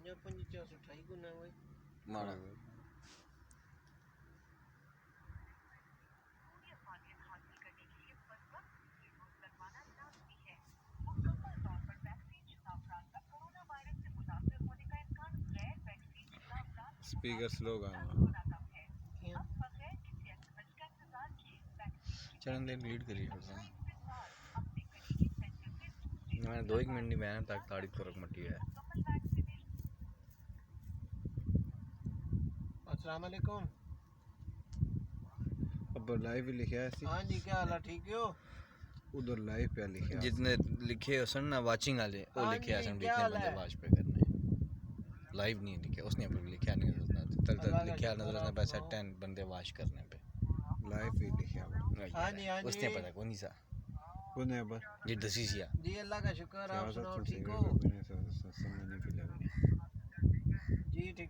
5428 गुना भाई माना speaker slow गाना चलन दे डिलीट करिए मैंने 2 मिनट नहीं मैंने तक तारीफ तो रख मटी है। अस्सलाम वालेकुम। अब लाइव लिखा है हाँ जी क्या हाल है ठीक हो उधर लाइव पे लिखा जितने लिखे सन ना वाचिंग वाले वो लिखे हैं सन देखने बंदे वाच पे करने लाइव नहीं लिखे उसने पर लिखा नहीं तल तल लिखा नजर आता बस 10 बंदे वाच करने पे लाइव पे लिखा हाँ जी उसने पता कौन सा कौन है बस ये दसीसिया जी अल्लाह का शुक्र आप सुनाओ ठीक हो समझ नहीं जी ठीक